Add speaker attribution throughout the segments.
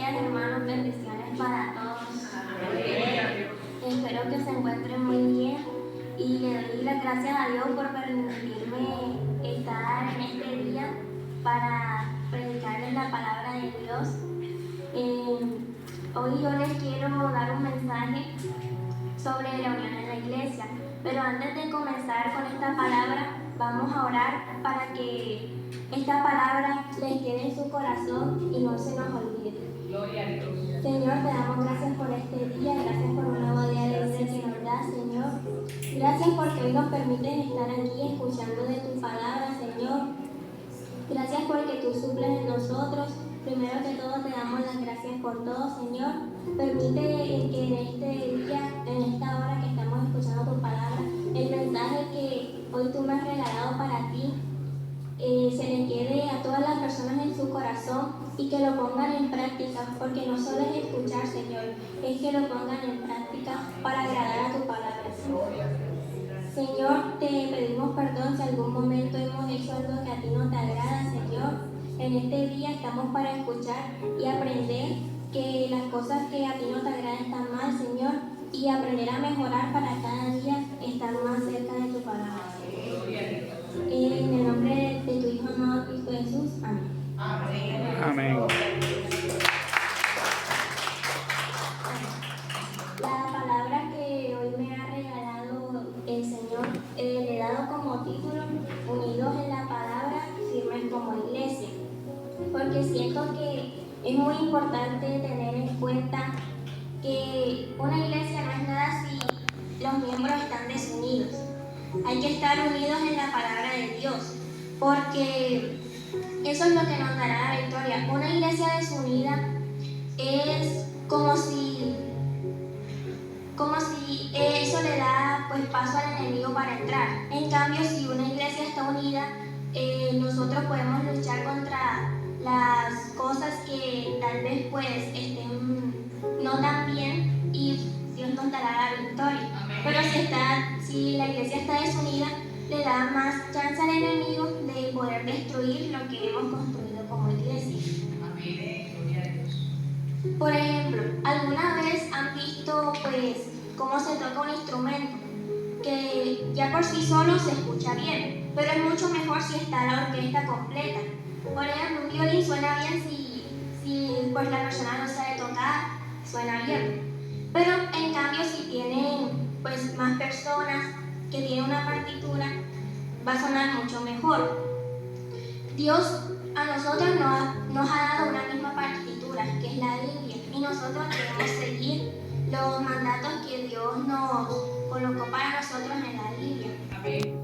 Speaker 1: días, hermanos, bendiciones para todos. Espero que se encuentren muy bien y le doy las gracias a Dios por permitirme estar en este día para predicarles la palabra de Dios. Hoy yo les quiero dar un mensaje sobre la unión en la iglesia, pero antes de comenzar con esta palabra, vamos a orar para que esta palabra les quede en su corazón y no se nos olvide.
Speaker 2: Gloria a Dios.
Speaker 1: Señor, te damos gracias por este día, gracias por un nuevo día de vida que nos das, Señor. Gracias porque hoy nos permites estar aquí escuchando de tu palabra, Señor. Gracias porque tú suples en nosotros. Primero que todo te damos las gracias por todo, Señor. Permite que en este día, en esta hora que estamos escuchando tu palabra, el mensaje que hoy tú me has regalado para ti, se le quede a todas las personas en su corazón y que lo pongan en práctica, porque no solo es escuchar, Señor, es que lo pongan en práctica para agradar a tu palabra, Señor. Señor, te pedimos perdón si algún momento hemos hecho algo que a ti no te agrada, Señor. En este día estamos para escuchar y aprender que las cosas que a ti no te agradan están mal, Señor, y aprender a mejorar para cada día estar más cerca de tu palabra. En el nombre de tu Hijo amado Cristo Jesús. Amén.
Speaker 2: Amén.
Speaker 1: La palabra que hoy me ha regalado el Señor le he dado como título Unidos en la palabra, firmes como iglesia, porque siento que es muy importante tener en cuenta que una iglesia no es nada si los miembros están desunidos. Hay que estar unidos en la palabra de Dios, porque eso es lo que nos dará la victoria. Una iglesia desunida es como si eso le da pues paso al enemigo para entrar. En cambio, si una iglesia está unida, nosotros podemos luchar contra las cosas que tal vez pues estén no tan bien y Dios nos dará la victoria.
Speaker 2: Amén.
Speaker 1: Pero si la iglesia está desunida, le da más chance al enemigo de poder destruir lo que hemos construido como iglesia.
Speaker 2: Amén. Gloria a Dios.
Speaker 1: Por ejemplo, ¿alguna vez han visto pues cómo se toca un instrumento? Que ya por sí solo se escucha bien, pero es mucho mejor si está la orquesta completa. Por ejemplo, un violín suena bien si pues la persona no sabe tocar, suena bien. Pero en cambio si tienen pues más personas que tienen una partitura, va a sonar mucho mejor. Dios a nosotros nos ha dado una misma partitura, que es la Biblia, y nosotros debemos seguir los mandatos que Dios nos colocó para nosotros en la Biblia.
Speaker 2: Amén.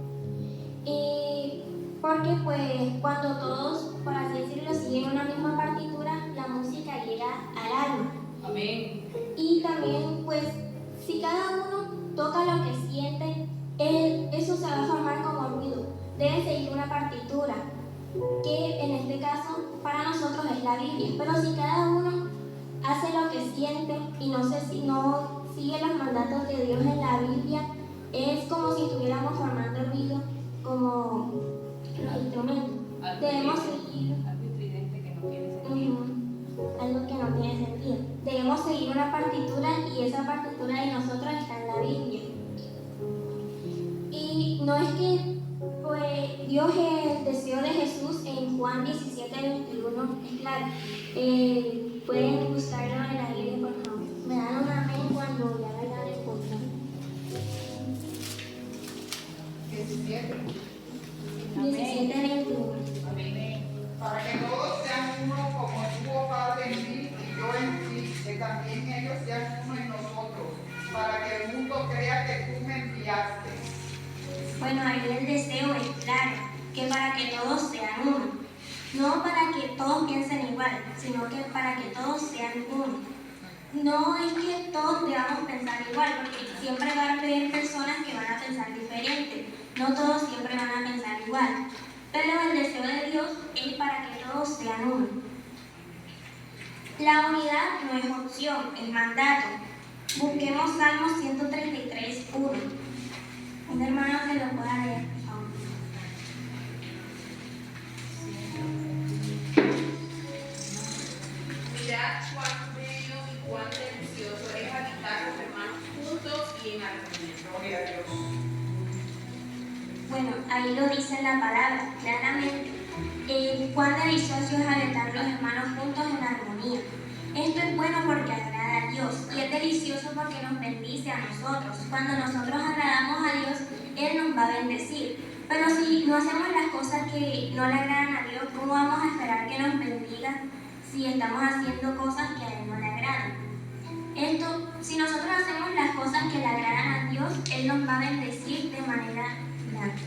Speaker 1: Y porque pues cuando todos, por así decirlo, siguen una misma partitura, la música llega al alma.
Speaker 2: Amén.
Speaker 1: Y también pues si cada uno toca lo que siente, eso se va a formar como ruido. Deben seguir una partitura, que en este caso para nosotros es la Biblia. Pero si cada uno hace lo que siente y no sigue los mandatos de Dios en la Biblia, es como si estuviéramos formando ruido como los instrumentos. Debemos seguir
Speaker 2: algo estridente que no tiene sentido.
Speaker 1: algo que no tiene sentido. Debemos seguir una partitura y esa partitura de nosotros está en la Biblia. Y no es que pues Dios, el deseo de Jesús en Juan 17:21 es claro. Pueden buscarlo en la Biblia, por favor. Me dan un amén cuando ya lo hayan encontrado. 17:21.
Speaker 2: Amén.
Speaker 3: Para que todos sean uno como tú, oh Padre, en mí y yo en ti, que también ellos sean uno en nosotros, para que el mundo crea que tú me enviaste.
Speaker 1: Bueno, ahí el deseo es claro, que para que todos sean uno. No para que todos piensen igual, sino que para que todos sean uno. No es que todos debamos pensar igual, porque siempre van a haber personas que van a pensar diferente. No todos siempre van a pensar igual. Pero el deseo de Dios es para que todos sean uno. La unidad no es opción, es mandato. Busquemos Salmos 133:1. Un hermano que lo pueda leer, por favor.
Speaker 4: Mirad cuán
Speaker 1: ahí lo dice en la palabra, claramente. Cuán delicioso es habitar los hermanos juntos en armonía. Esto es bueno porque agrada a Dios y es delicioso porque nos bendice a nosotros. Cuando nosotros agradamos a Dios, Él nos va a bendecir. Pero si no hacemos las cosas que no le agradan a Dios, ¿cómo vamos a esperar que nos bendiga si estamos haciendo cosas que a Él no le agradan? Si nosotros hacemos las cosas que le agradan a Dios, Él nos va a bendecir de manera grande.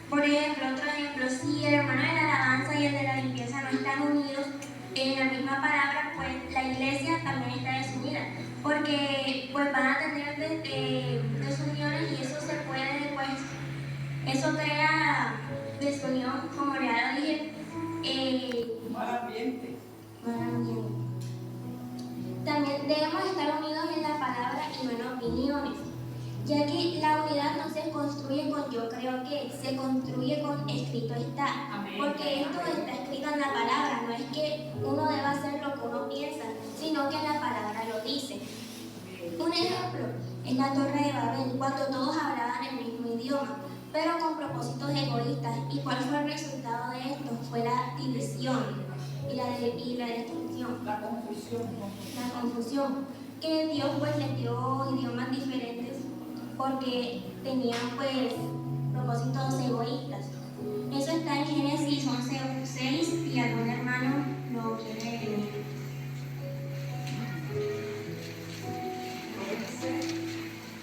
Speaker 1: Por ejemplo, otro ejemplo, si el hermano de la alabanza y el de la limpieza no están unidos en la misma palabra, pues la iglesia también está desunida, porque pues van a tener desuniones y eso se puede, pues, eso crea desunión, como ya lo dije.
Speaker 3: Mal ambiente.
Speaker 1: También debemos estar unidos en la palabra y no en opiniones, ya que la unidad no se construye con yo creo que, se construye con escrito está.
Speaker 2: Amén.
Speaker 1: Porque esto está escrito en la palabra, no es que uno deba hacer lo que uno piensa, sino que la palabra lo dice. Un ejemplo es la Torre de Babel, cuando todos hablaban el mismo idioma, pero con propósitos egoístas. ¿Y cuál fue el resultado de esto? Fue la división y la destrucción.
Speaker 3: La confusión.
Speaker 1: La confusión, que Dios pues les dio idiomas diferentes porque tenían pues propósitos egoístas. Eso está en Génesis 11:6 y algún hermano lo quiere leer.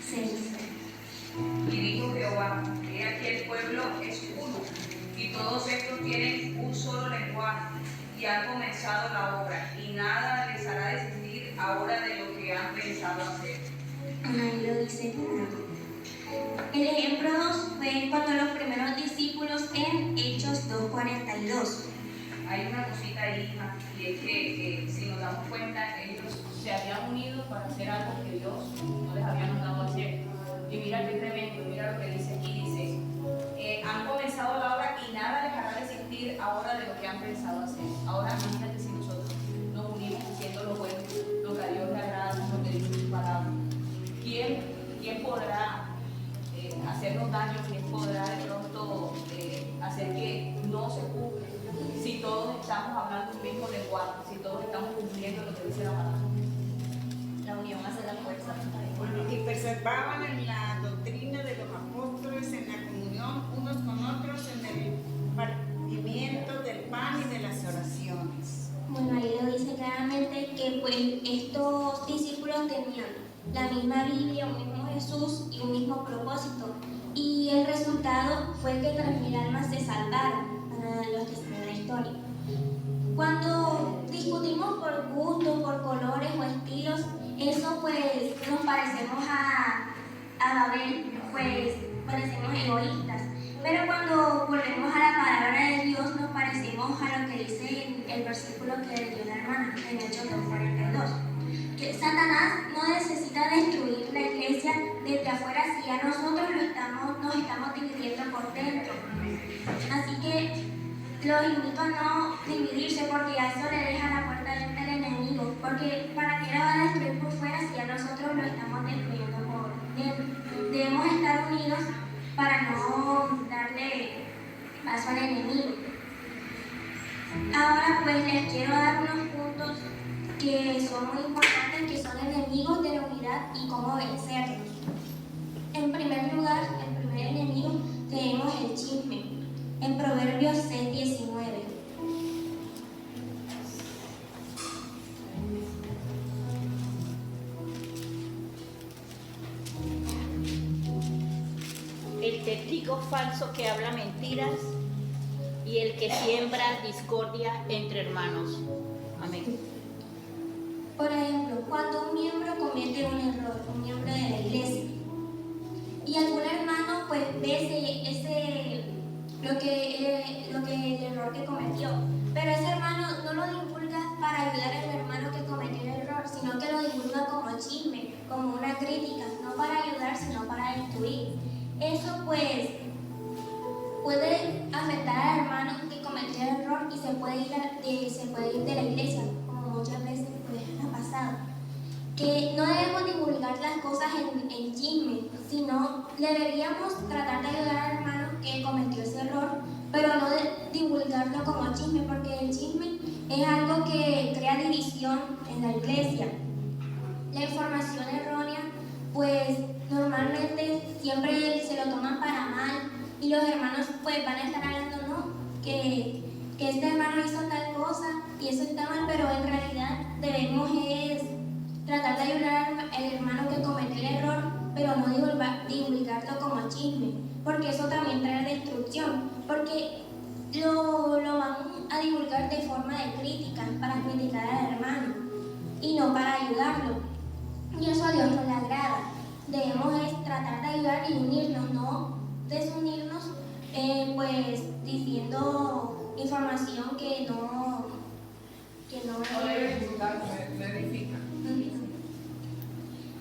Speaker 1: 6.
Speaker 2: Y dijo Jehová, he aquí el pueblo es uno, y todos estos tienen un solo lenguaje, y han comenzado la obra, y nada les hará desistir ahora de lo que han pensado hacer.
Speaker 1: Ahí lo dice. El ejemplo 2 fue cuando los primeros discípulos en Hechos 2:42.
Speaker 2: Hay una cosita ahí, hija, y es que si nos damos cuenta, ellos se habían unido para hacer algo que Dios no les había mandado a hacer. Y mira qué tremendo, mira lo que dice aquí, dice, han comenzado la obra y nada les hará desistir ahora de lo que han pensado hacer. Ahora imagínate si nosotros nos unimos haciendo lo bueno, lo que a Dios le agrada, lo que dice su palabra. ¿Quién podrá hacernos daño? ¿Quién podrá de pronto hacer que no se cumpla? Si todos estamos hablando un mismo lenguaje, si todos estamos cumpliendo lo que dice la palabra. La unión hace la fuerza.
Speaker 4: Bueno, y preservaban en la doctrina de los apóstoles, en la comunión unos con otros, en el partimiento del pan y de las oraciones.
Speaker 1: Bueno, ahí lo dice claramente que pues estos discípulos tenían la misma Biblia, un mismo Jesús y un mismo propósito. Y el resultado fue que 3.000 almas se salvaron para los que saben la historia. Cuando discutimos por gustos, por colores o estilos, eso pues nos parecemos a Babel, pues parecemos egoístas. Pero cuando volvemos a la palabra de Dios, nos parecemos a lo que dice el versículo que leyó la hermana en Hechos 2:42. Que Satanás no necesita destruir la iglesia desde afuera si a nosotros nos estamos dividiendo por dentro. Así que los invito a no dividirse porque a eso le deja la puerta abierta al enemigo. Porque ¿para qué la va a destruir por fuera si a nosotros lo estamos destruyendo por dentro? Debemos estar unidos para no darle paso al enemigo. Ahora pues les quiero dar unos puntos que son muy importantes, que son enemigos de la unidad y cómo vencerlos. En primer lugar, el primer enemigo tenemos el chisme, en Proverbios 6:19.
Speaker 5: El testigo falso que habla mentiras y el que siembra discordia entre hermanos. Amén.
Speaker 1: Por ejemplo, cuando un miembro comete un error, un miembro de la iglesia, y algún hermano pues ve el error que cometió, pero ese hermano no lo divulga para ayudar al hermano que cometió el error, sino que lo divulga como chisme, como una crítica, no para ayudar, sino para destruir. Eso pues puede afectar al hermano que cometió el error y se puede ir de la iglesia, como muchas veces pues ha pasado. que no debemos divulgar las cosas en chisme, sino deberíamos tratar de ayudar al hermano que cometió ese error, pero no divulgarlo como chisme, porque el chisme es algo que crea división en la iglesia. La información errónea, pues normalmente siempre se lo toman para mal y los hermanos pues van a estar hablando, ¿no? Que este hermano hizo tal cosa y eso está mal, pero en realidad debemos es tratar de ayudar al hermano que cometió el error, pero no divulgarlo como chisme, porque eso también trae destrucción, porque lo van a divulgar de forma de crítica, para criticar al hermano y no para ayudarlo. Y eso a Dios no le agrada. Debemos es tratar de ayudar y unirnos, no desunirnos, pues diciendo información que no
Speaker 3: edifica.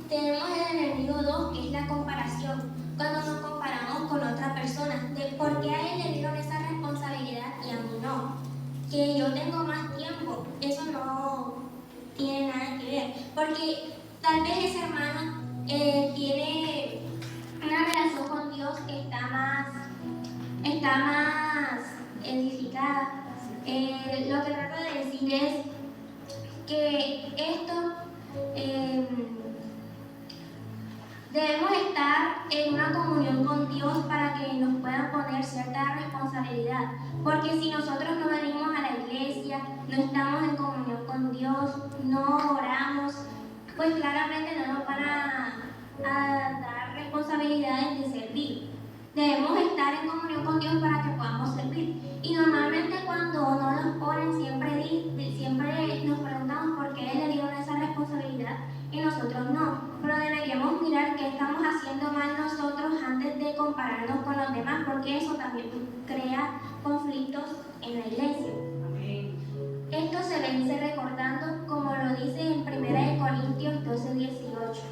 Speaker 1: Tenemos el enemigo 2, que es la comparación. Cuando nos comparamos con otra persona, de por qué a él le dieron esa responsabilidad y a mí no. Que yo tengo más tiempo, eso no tiene nada que ver. Porque tal vez ese hermano tiene una relación con Dios que está más edificada. Lo que trato de decir es que esto debemos estar en una comunión con Dios para que nos puedan poner cierta responsabilidad. Porque si nosotros no venimos a la iglesia, no estamos en comunión con Dios, no oramos, pues claramente no nos van a dar responsabilidades de servir. Debemos estar en comunión con Dios para que podamos servir. Y normalmente cuando no nos ponen, siempre nos preguntamos por qué le dieron esa responsabilidad y nosotros no. Pero deberíamos mirar qué estamos haciendo mal nosotros antes de compararnos con los demás, porque eso también crea conflictos en la iglesia. Esto se vence recordando, como lo dice en 1 Corintios 12:18.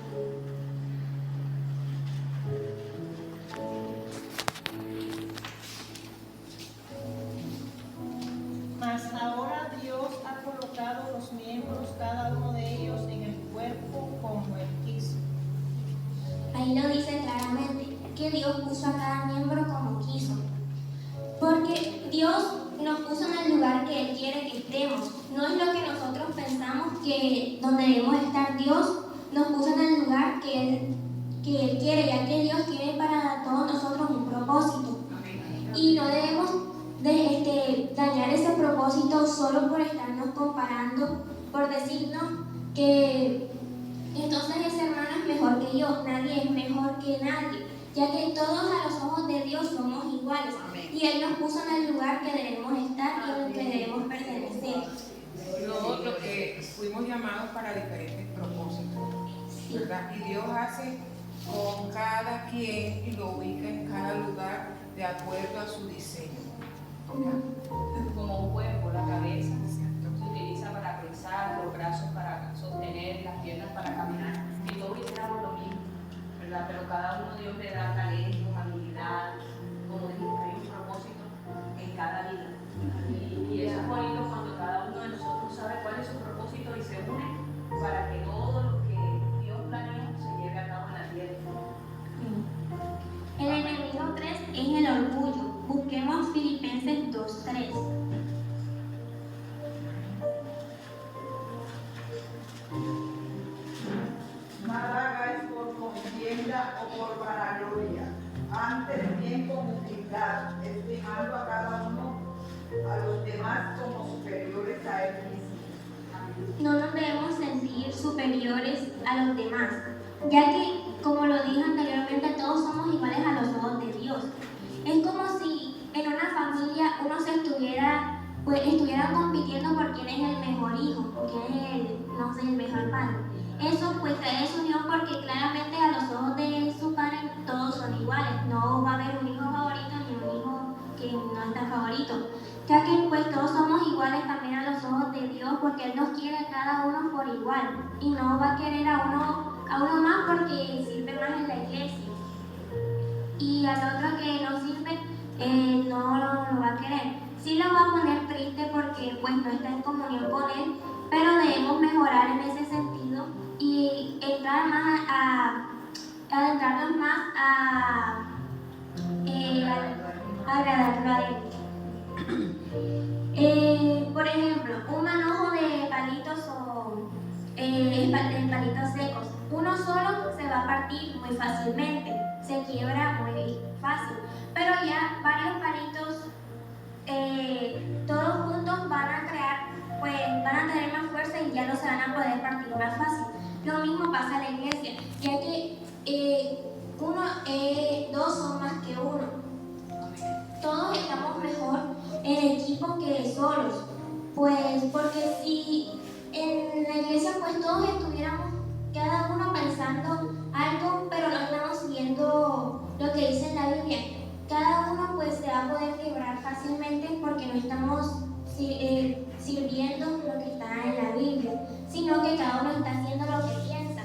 Speaker 6: Mas ahora Dios ha colocado los miembros, cada uno de ellos, en el cuerpo como Él quiso.
Speaker 1: Ahí lo dice claramente, que Dios puso a cada miembro como quiso. Porque Dios nos puso en el lugar que Él quiere que estemos. No es lo que nosotros pensamos que donde debemos estar. Dios nos puso en el lugar que Él quiere, ya que Dios tiene para todos nosotros un propósito. Y no debemos dañar ese propósito solo por estarnos comparando, por decirnos que entonces ese hermano es mejor que yo. Nadie es mejor que nadie, ya que todos a los ojos de Dios somos iguales. Y Él nos puso en el lugar que debemos estar y en el que debemos pertenecer.
Speaker 7: Lo otro, que fuimos llamados para diferentes propósitos, ¿verdad? Y Dios hace con cada quien y lo ubica en cada lugar de acuerdo a su diseño.
Speaker 2: Como un cuerpo, la cabeza se utiliza para pensar, los brazos para sostener, las piernas para caminar, y todos hiciéramos lo mismo, ¿verdad? Pero cada uno Dios le da talento, habilidad, como dijimos, hay un propósito en cada vida. Y eso es bonito cuando cada uno de nosotros sabe cuál es su propósito y se une para que todo lo que Dios planeó se lleve a cabo en la tierra.
Speaker 1: El enemigo 3 es el orgullo. Busquemos Filipenses 2:3.
Speaker 8: Nada hagáis por contienda o por vanagloria, antes bien con humildad, estimando a cada uno a los demás como superiores a él mismo.
Speaker 1: No nos debemos sentir superiores a los demás, ya que, como lo dije anteriormente, todos somos iguales a los ojos de Dios. Es como si en una familia uno se estuviera compitiendo por quién es el mejor hijo, quién es el mejor padre. Eso pues trae desunión, porque claramente a los ojos de su padre todos son iguales. No va a haber un hijo favorito ni un hijo que no está favorito, ya que pues todos somos iguales también a los ojos de Dios, porque Él nos quiere a cada uno por igual y no va a querer a uno más porque sirve más en la iglesia, y al otro que no sirve no lo va a querer. Sí lo va a poner triste porque pues no está en comunión con Él, pero debemos mejorar en ese sentido y entrar más adentrarnos más a agradarlo a Él. Por ejemplo, un manojo de palitos o de palitos secos. Uno solo se va a partir muy fácilmente, se quiebra muy fácil. Pero ya varios palitos, todos juntos van a tener más fuerza y ya no se van a poder partir más fácil. Lo mismo pasa en la iglesia, ya que dos son más que uno. Todos estamos mejor en equipo que solos, pues porque si en la iglesia pues todos estuviéramos cada uno pensando algo, pero no estamos siguiendo lo que dice en la Biblia, cada uno pues se va a poder quebrar fácilmente porque no estamos sirviendo lo que está en la Biblia, sino que cada uno está haciendo lo que piensa.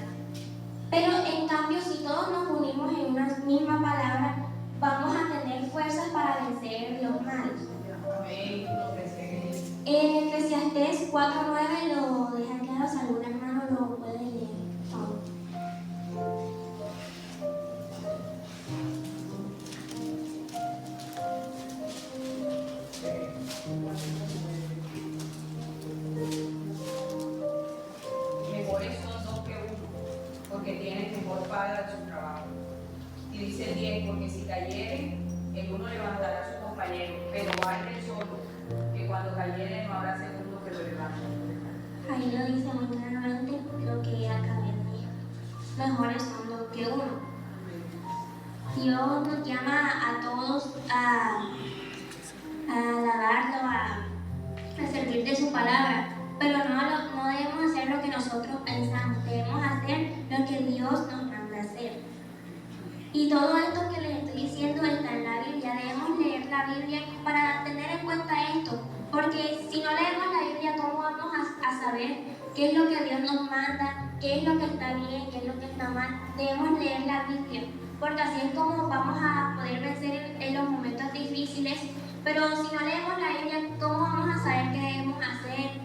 Speaker 1: Pero en cambio, si todos nos unimos en una misma palabra, vamos a tener fuerzas para vencer los males. En Eclesiastés 4:9 lo deja claro, si algún hermano lo puede leer, por favor.
Speaker 2: Mejores son dos que uno, porque tienen mejor paga de su trabajo. Y dice el 10, porque si cayere, el uno levantará a su compañero, pero hay el solo, que cuando cayere no habrá segundo que lo levante.
Speaker 1: Ahí lo dice muy claramente lo que acabé de decir. Mejores son dos que uno. Dios nos llama a todos a alabarlo, a servir de su palabra, pero no debemos hacer lo que nosotros pensamos, debemos hacer lo que Dios nos manda hacer. Y todo esto que les estoy diciendo está en la Biblia. Debemos leer la Biblia para tener en cuenta esto, porque si no leemos la Biblia, ¿cómo vamos a saber qué es lo que Dios nos manda, qué es lo que está bien, qué es lo que está mal? Debemos leer la Biblia, porque así es como vamos a poder vencer en los momentos difíciles. Pero si no leemos la Biblia, ¿cómo vamos a saber qué debemos hacer?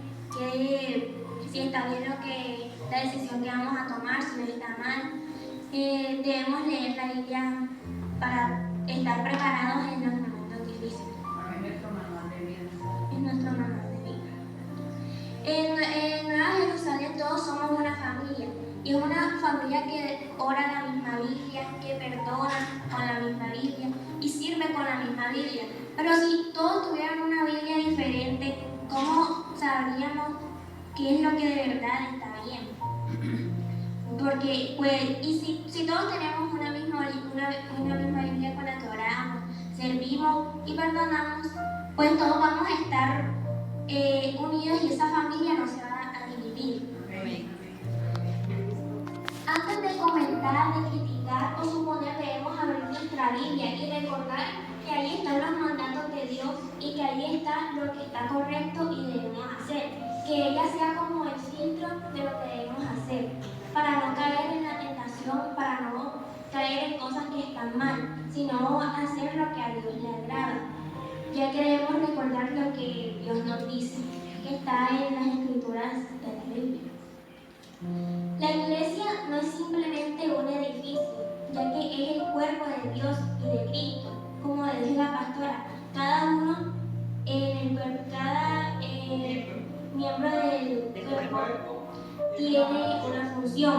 Speaker 1: Si está bien la decisión que vamos a tomar, si no está mal. Debemos leer la Biblia para estar preparados en los momentos difíciles.
Speaker 2: Es nuestro manual de vida.
Speaker 1: Es nuestro manual de vida. En Nueva Jerusalén todos somos una familia. Y es una familia que ora la misma Biblia, que perdona con la misma Biblia y sirve con la misma Biblia. Pero si todos tuvieran una Biblia diferente, ¿cómo sabríamos qué es lo que de verdad está bien? Porque, si todos tenemos una misma Biblia con la que oramos, servimos y perdonamos, pues todos vamos a estar unidos y esa familia no se va a dividir. Antes de comentar, de criticar o suponer, debemos abrir nuestra Biblia y recordar que ahí están los mandatos de Dios y que ahí está lo que está correcto y debemos hacer. Que ella sea como el filtro de lo que debemos hacer, para no caer en la tentación, para no caer en cosas que están mal, sino hacer lo que a Dios le agrada, ya que debemos recordar lo que Dios nos dice, que está en las escrituras de la Biblia. La iglesia no es simplemente un edificio, ya que es el cuerpo de Dios y de Cristo. Como dice la pastora, cada uno cada miembro del cuerpo tiene una función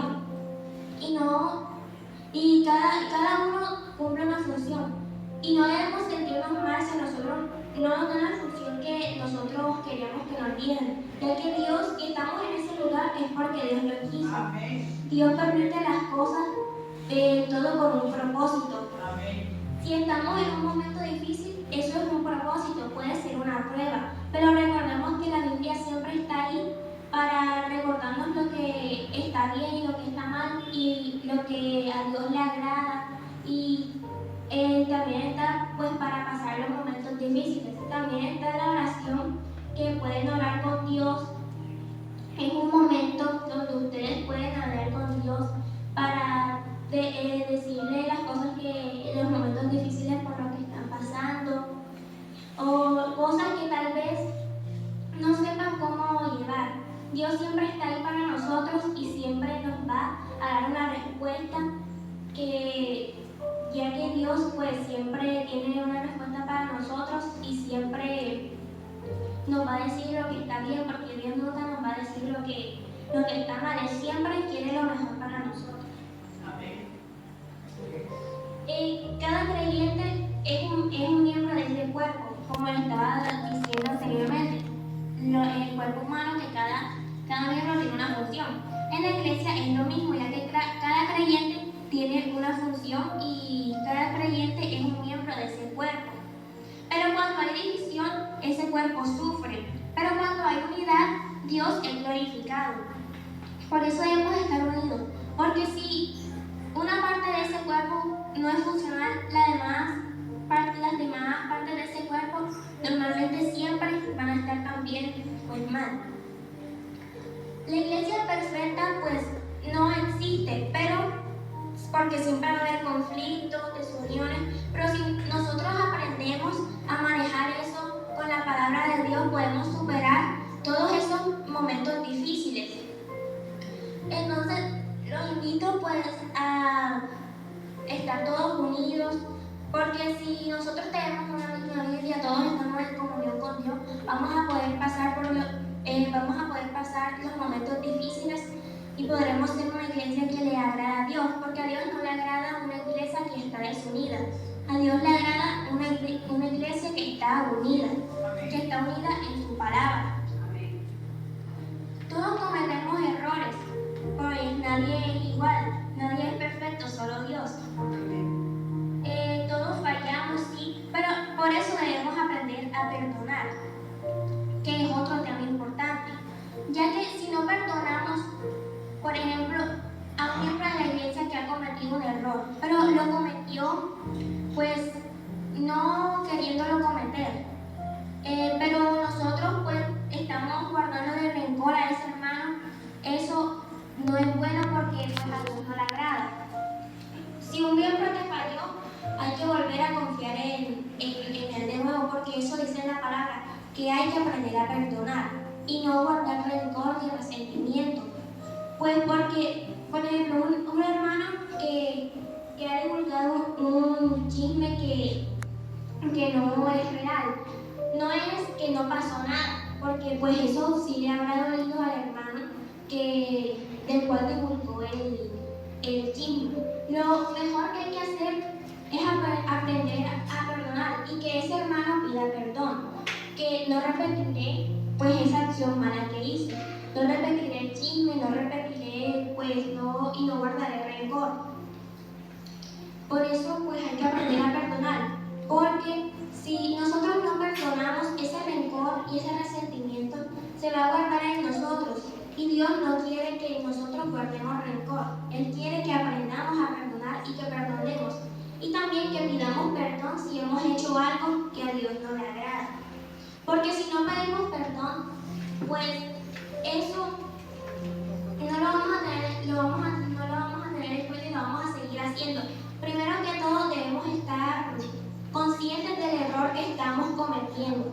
Speaker 1: y cada uno cumple una función y no debemos sentirnos mal si nosotros no nos dan la función que nosotros queríamos que nos dieran, ya que Dios, que estamos en ese lugar, es porque Dios lo quiso.
Speaker 8: Amén.
Speaker 1: Dios permite las cosas todo con un propósito.
Speaker 8: Amén.
Speaker 1: Si estamos en un momento difícil, eso es un propósito, puede ser una prueba, pero recordemos que la Biblia siempre está ahí para recordarnos lo que está bien y lo que está mal y lo que a Dios le agrada, y también está pues para pasar los momentos difíciles. También está la oración, que pueden orar con Dios. Es un momento donde ustedes pueden hablar con Dios para decirle las cosas los momentos difíciles por los que están pasando, o cosas que tal vez no sepan cómo llevar. Dios siempre está ahí para nosotros y siempre nos nosotros y siempre nos va a decir lo que está bien, porque Dios nunca nos va a decir lo que está mal. Él siempre quiere lo mejor para nosotros.
Speaker 2: Amén.
Speaker 1: Cada creyente es un miembro de ese cuerpo, como le estaba diciendo anteriormente. El cuerpo humano, que cada miembro tiene una función. En la iglesia es lo mismo, ya que cada creyente tiene una función y cada creyente es un miembro de ese cuerpo. Pero cuando hay división, ese cuerpo sufre. Pero cuando hay unidad, Dios es glorificado. Por eso debemos estar unidos. Porque si una parte de ese cuerpo no es funcional, las demás partes de ese cuerpo normalmente siempre van a estar también pues mal. La iglesia perfecta pues no existe, pero porque siempre va a haber conflictos, desuniones, pero si nosotros aprendemos a manejar eso con la palabra de Dios, podemos superar todos esos momentos difíciles. Entonces, los invito pues a estar todos unidos, porque si nosotros tenemos una misma Biblia, todos estamos en comunión con Dios, vamos a poder pasar los momentos difíciles y podremos ser una iglesia que le agrada a Dios, porque a Dios no le agrada una iglesia que está desunida. A Dios le agrada una iglesia que está unida, que está unida en su palabra.
Speaker 2: Amén.
Speaker 1: Todos cometemos errores, pues nadie es igual, nadie es perfecto, solo Dios. Todos fallamos, sí, pero por eso debemos aprender a perdonar, que es otro tema importante, ya que si no perdonamos, por ejemplo, a un miembro de la iglesia que ha cometido un error, pero lo cometió pues no queriéndolo cometer, pero nosotros pues estamos guardando de rencor a ese hermano, eso no es bueno porque pues, a Dios no le agrada. Si un miembro te falló, hay que volver a confiar en él de nuevo, porque eso dice en la palabra, que hay que aprender a perdonar y no guardar rencor ni resentimiento. Pues porque, por ejemplo, un hermano que ha divulgado un chisme que no es real, no es que no pasó nada, porque pues eso sí le habrá dolido al hermano del cual divulgó el chisme. Lo mejor que hay que hacer es aprender a perdonar y que ese hermano pida perdón, que no repetiré pues esa acción mala que hice, no repetiré el chisme, no repetiré y no guardaré rencor. Por eso pues hay que aprender a perdonar, porque si nosotros no perdonamos, ese rencor y ese resentimiento se va a guardar en nosotros. Y Dios no quiere que nosotros guardemos rencor. Él quiere que aprendamos a perdonar y que perdonemos. Y también que pidamos perdón si hemos hecho algo que a Dios no le agrada. Porque si no pedimos perdón, pues eso no lo vamos a tener, no lo vamos a tener después y lo vamos a seguir haciendo. Primero que todo debemos estar conscientes del error que estamos cometiendo.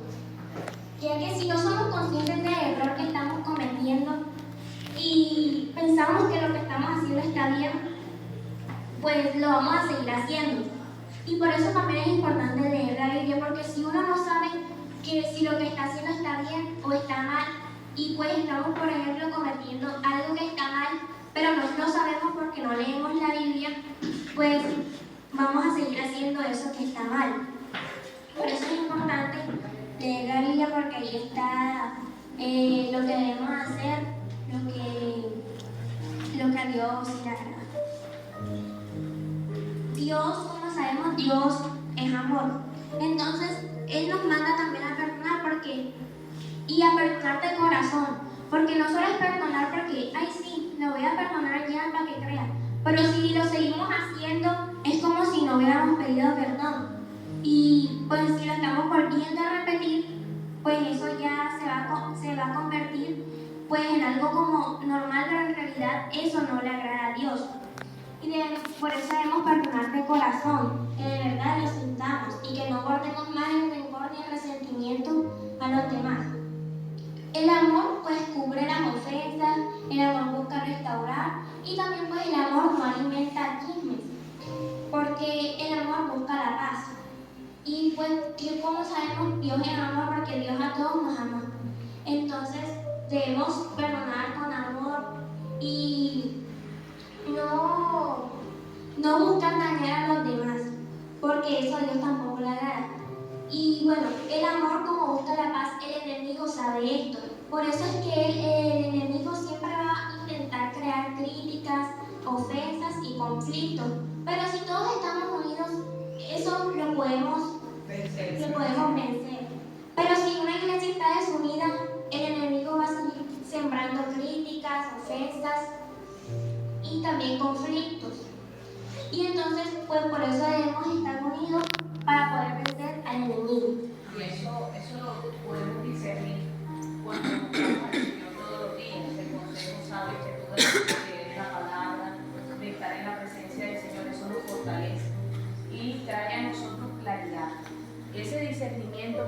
Speaker 1: Ya que si no somos conscientes del error que estamos cometiendo y pensamos que lo que estamos haciendo está bien, pues lo vamos a seguir haciendo. Y por eso también es importante leer la Biblia, porque si uno no sabe que si lo que está haciendo está bien o está mal, y pues estamos, por ejemplo, cometiendo algo que está mal, pero no lo sabemos porque no leemos la Biblia, pues vamos a seguir haciendo eso que está mal. Por eso es importante leer la Biblia, porque ahí está lo que debemos hacer, lo que a Dios le agrada. Dios, como sabemos, Dios es amor. Entonces, Él nos manda también a perdonar y a perdonar de corazón. Porque no solo es perdonar porque, ay sí, lo voy a perdonar ya para que crea. Pero si lo seguimos haciendo, es como si no hubiéramos pedido perdón. Y pues si lo estamos volviendo a repetir, pues eso ya se va a convertir pues en algo como normal, pero en realidad eso no le agrada a Dios. Y por eso debemos perdonar de corazón, que de verdad lo sintamos y que no guardemos más el rencor ni el resentimiento a los demás. El amor pues cubre las ofensas, el amor busca restaurar y también pues el amor no alimenta chismes, porque el amor busca la paz. Y pues, como sabemos, Dios es amor porque Dios a todos nos ama. Entonces, debemos perdonar con amor y no buscar dañar a los demás, porque eso a Dios tampoco le agrada. Y bueno, el amor como busca la paz, el enemigo sabe esto. Por eso es que el enemigo siempre va a intentar crear críticas, ofensas y conflictos. Pero si todos estamos unidos, eso lo podemos vencer. Pero si una iglesia está desunida, el enemigo va a seguir sembrando críticas, ofensas y también conflictos. Y entonces, pues por eso debemos estar unidos para poder vencer al enemigo.
Speaker 2: Y eso lo podemos discernir cuando buscamos al Señor todos los días, el consejo sabio que tú das, de la palabra, de estar en la presencia del Señor, eso nos fortalece y trae a nosotros claridad. Ese discernimiento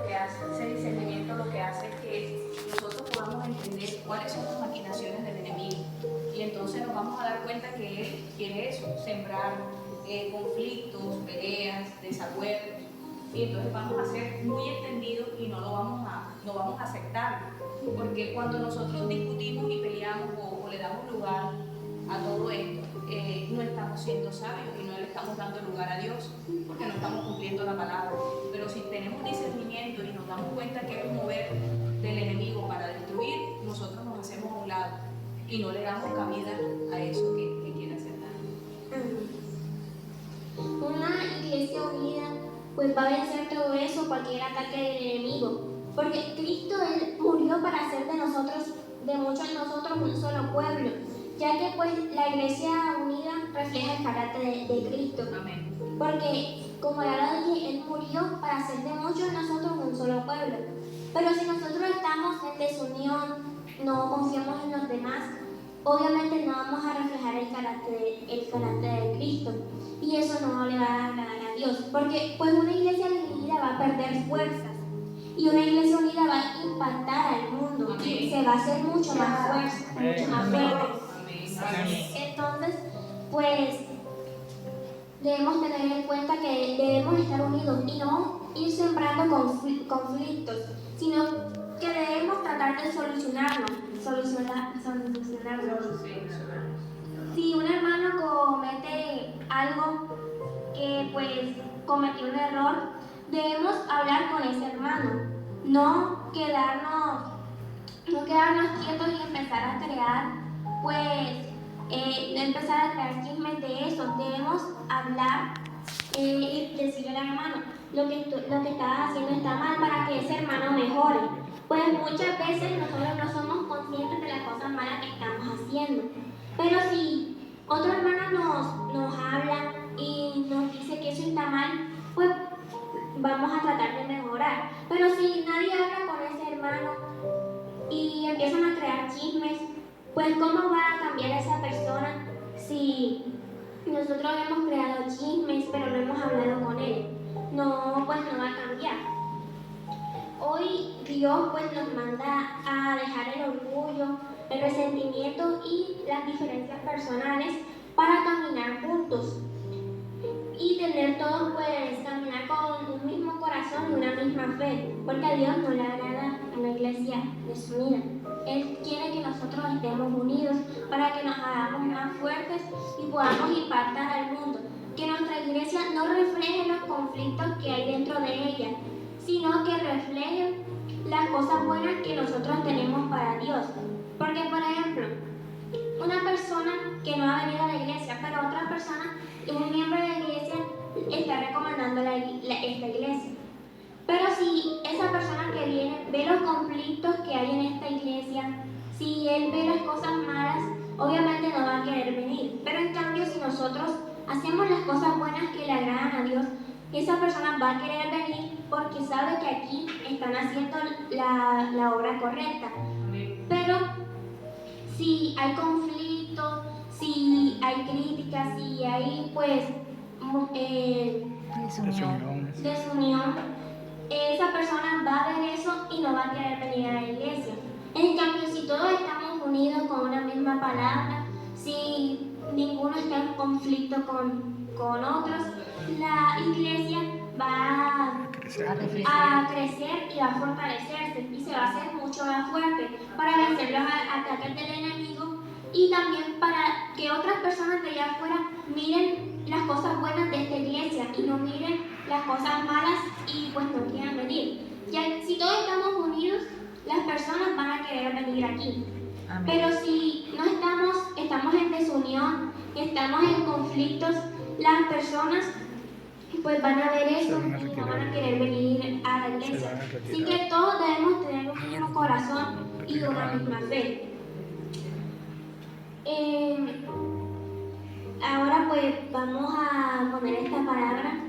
Speaker 2: lo que hace es que nosotros podamos entender cuáles son las maquinaciones del enemigo. Y entonces nos vamos a dar cuenta que él quiere eso, sembrar conflictos, peleas, desacuerdos. Y entonces vamos a ser muy entendidos y no vamos a aceptar. Porque cuando nosotros discutimos y peleamos o le damos lugar a todo esto, no estamos siendo sabios y no le estamos dando lugar a Dios, porque no estamos cumpliendo la palabra. Pero si tenemos discernimiento y nos damos cuenta que es un mover del enemigo para destruir, nosotros nos hacemos a un lado y no le damos cabida a eso que quiere hacer daño.
Speaker 1: Una iglesia unida pues va a vencer todo eso, cualquier ataque del enemigo, porque Cristo Él murió para hacer de muchos de nosotros un solo pueblo, ya que pues la iglesia unida refleja el carácter de Cristo.
Speaker 2: Amén.
Speaker 1: Porque como ya lo dije, Él murió para hacer de muchos de nosotros un solo pueblo. Pero si nosotros estamos en desunión, no confiamos en los demás, obviamente no vamos a reflejar el carácter de Cristo. Y eso no le va a agradar a Dios. Porque pues una iglesia dividida va a perder fuerzas. Y una iglesia unida va a impactar al mundo. Y se va a hacer mucho más fuerte, mucho más fuerte. Entonces, pues debemos tener en cuenta que debemos estar unidos y no ir sembrando conflictos, sino que debemos tratar de solucionarlos. Si un hermano comete algo que pues cometió un error, debemos hablar con ese hermano, no quedarnos quietos y empezar a crear chismes de eso. Debemos hablar y decirle al hermano lo que estás haciendo está mal para que ese hermano mejore. Pues muchas veces nosotros no somos conscientes de las cosas malas que estamos haciendo. Pero si otro hermano nos habla y nos dice que eso está mal, pues vamos a tratar de mejorar. Pero si nadie habla con ese hermano y empiezan a crear chismes, pues ¿cómo va a cambiar esa persona si nosotros hemos creado chismes pero no hemos hablado con él? No, pues no va a cambiar. Hoy Dios pues nos manda a dejar el orgullo, el resentimiento y las diferencias personales para caminar juntos y tener todos pues caminar con un mismo corazón y una misma fe, porque a Dios no le agrada una iglesia desunida. Él quiere que nosotros estemos unidos para que nos hagamos más fuertes y podamos impactar al mundo, que nuestra iglesia no refleje los conflictos que hay dentro de ella, sino que refleje las cosas buenas que nosotros tenemos para Dios. Porque, por ejemplo, una persona que no ha venido a la iglesia, pero otra persona, un miembro de la iglesia, está recomendando esta iglesia. Pero si esa persona que viene ve los conflictos que hay en esta iglesia, si él ve las cosas malas, obviamente no va a querer venir. Pero en cambio, si nosotros hacemos las cosas buenas que le agradan a Dios, esa persona va a querer venir porque sabe que aquí están haciendo la obra correcta. Pero si hay conflicto, si hay críticas, si hay pues desunión, esa persona va a ver eso y no va a querer venir a la iglesia. En cambio, si todos estamos unidos con una misma palabra, si ninguno está en conflicto con otros, la iglesia va a crecer y va a fortalecerse y se va a hacer mucho más fuerte para vencer los ataques del enemigo y también para que otras personas de allá afuera miren las cosas buenas de esta iglesia y no miren las cosas malas y pues no quieran venir. Ya, si todos estamos unidos, las personas van a querer venir aquí.
Speaker 5: Amén.
Speaker 1: Pero si no estamos en desunión, estamos en conflictos, las personas pues van a ver eso y no van a querer venir a la iglesia. Así que todos debemos tener un mismo corazón y una misma fe. Ahora pues vamos a poner esta palabra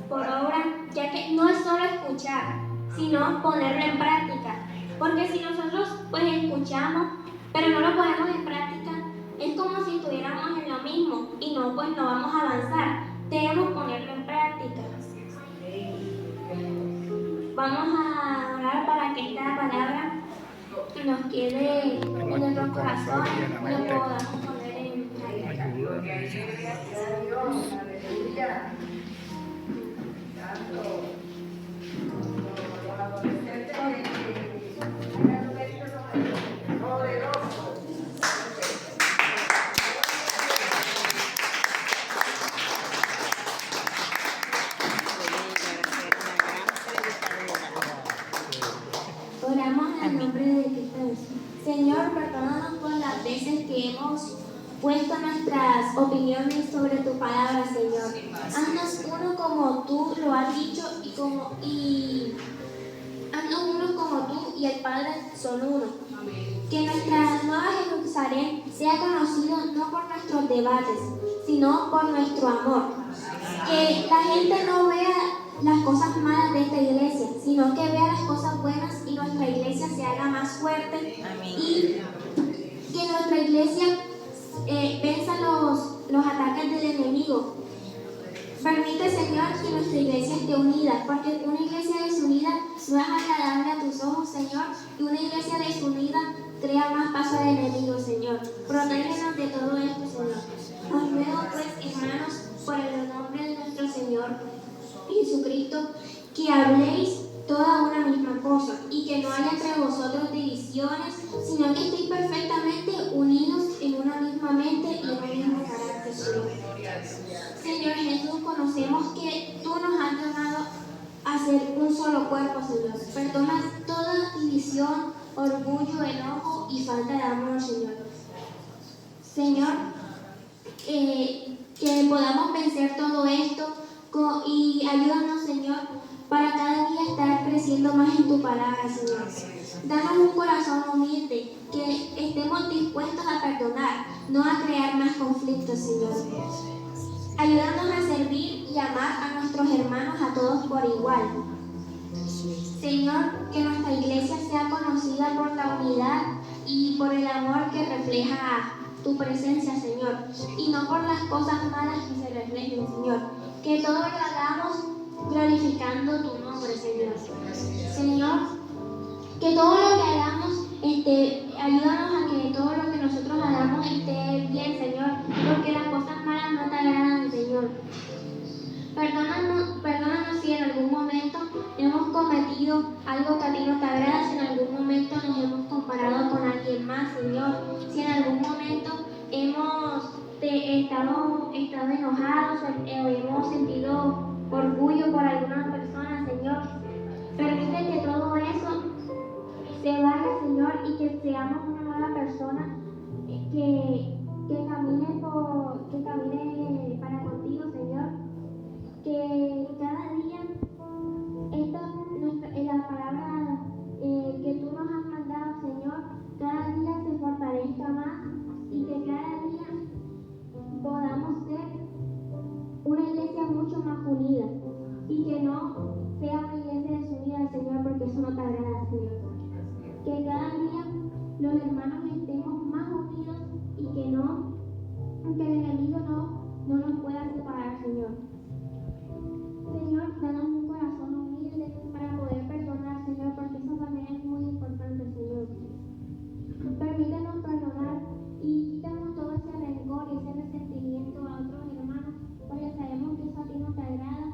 Speaker 1: por obra, ya que no es solo escuchar, sino ponerlo en práctica. Porque si nosotros pues escuchamos, pero no lo ponemos en práctica, es como si estuviéramos en lo mismo y no pues no vamos a avanzar. Debemos ponerlo en práctica. Vamos a orar para que esta palabra nos quede en nuestro corazón y lo podamos poner en práctica. Oramos en el nombre de Cristo Jesús. Señor, perdónanos por las veces que hemos puesto nuestras opiniones sobre tu palabra, Señor. Haznos uno como tú lo has dicho haznos uno como tú y el Padre son uno. Que nuestra nueva Jerusalén sea conocido no por nuestros debates, sino por nuestro amor. Que la gente no vea las cosas malas de esta iglesia, sino que vea las cosas buenas y nuestra iglesia se haga más fuerte.
Speaker 5: Amén.
Speaker 1: Y que nuestra iglesia venza los ataques del enemigo. Permite, Señor, que nuestra iglesia esté unida, porque una iglesia desunida no es agradable a tus ojos, Señor, y una iglesia desunida crea más paso al enemigo, Señor. Protégenos de todo esto, Señor. Os ruego, pues, hermanos, por el nombre de nuestro Señor Jesucristo, que habléis toda una misma cosa y que no haya entre vosotros divisiones, sino que estéis perfectamente unidos en una misma mente y en un mismo carácter, Señor. Señor Jesús, conocemos que tú nos has llamado a ser un solo cuerpo, Señor. Perdona toda división, orgullo, enojo y falta de amor, Señor. Señor, que podamos vencer todo esto y ayúdanos, Señor, para cada día estar creciendo más en tu palabra, Señor. Danos un corazón humilde, que estemos dispuestos a perdonar, no a crear más conflictos, Señor. Ayúdanos a servir y amar a nuestros hermanos a todos por igual. Señor, que nuestra iglesia sea conocida por la unidad y por el amor que refleja tu presencia, Señor, y no por las cosas malas que se reflejen, Señor. Que todo lo hagamos glorificando tu nombre, Señor. Señor, que todo lo que hagamos, ayúdanos a que todo lo que nosotros hagamos esté bien, Señor, porque las cosas malas no te agradan, Señor. Perdónanos si en algún momento hemos cometido algo que a ti no te agrada, si en algún momento nos hemos comparado con alguien más, Señor, si en algún momento hemos estado enojados o hemos sentido orgullo por alguna persona, Señor. Permite que todo eso se vaya, Señor, y que seamos una nueva persona que camine para contigo, Señor. Que cada día la palabra que tú nos has mandado, Señor, cada día se fortalezca más y que cada día podamos ser una iglesia mucho más unida y que no sea una iglesia desunida, Señor, porque eso no te agrada, Señor. Que cada día los hermanos estemos más unidos y que el enemigo no nos pueda separar, Señor. Señor, danos un corazón humilde para poder perdonar, Señor, porque eso también es muy importante, Señor. Permítanos perdonar y quítanos todo ese rencor y ese resentimiento a otros hermanos, porque sabemos que eso a ti no te agrada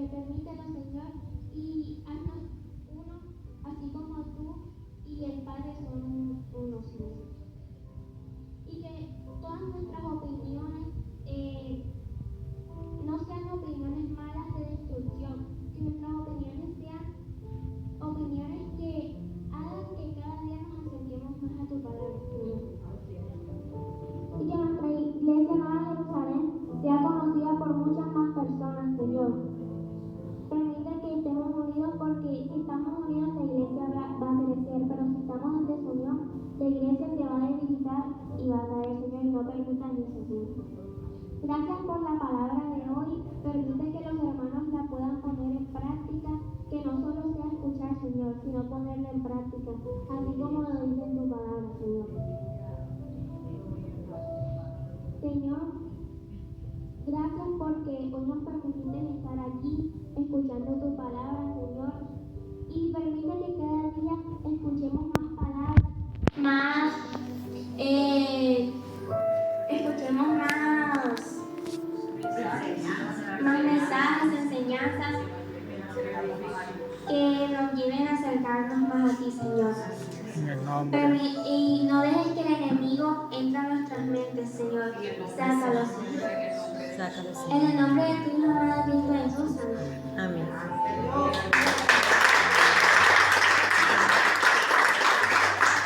Speaker 1: permítelo, Señor, y haznos uno, así como tú y el Padre son uno, Señor. Y que todas nuestras opiniones no sean opiniones malas de destrucción, que nuestras opiniones sean opiniones que hagan que cada día nos acerquemos más a tu palabra, Señor. Y que nuestra iglesia Nueva Jerusalén sea conocida por muchas más personas, Señor. Permite que estemos unidos, porque si estamos unidos la iglesia va a crecer, pero si estamos en desunión, la iglesia se va a debilitar y va a caer, Señor, y no permitan eso, Señor. Gracias por la palabra de hoy. Permite que los hermanos la puedan poner en práctica, que no solo sea escuchar, Señor, sino ponerla en práctica, así como lo dice en tu palabra, Señor. Señor, gracias porque hoy nos permitiste estar aquí escuchando tu palabra, Señor, y permite que cada día escuchemos más palabras, escuchemos más mensajes, enseñanzas que nos lleven a acercarnos más a ti, Señor. Y no dejes que el enemigo entre a nuestras mentes, Señor. Sácalo, Señor. En el nombre de tu Hijo amado Cristo Jesús, amén.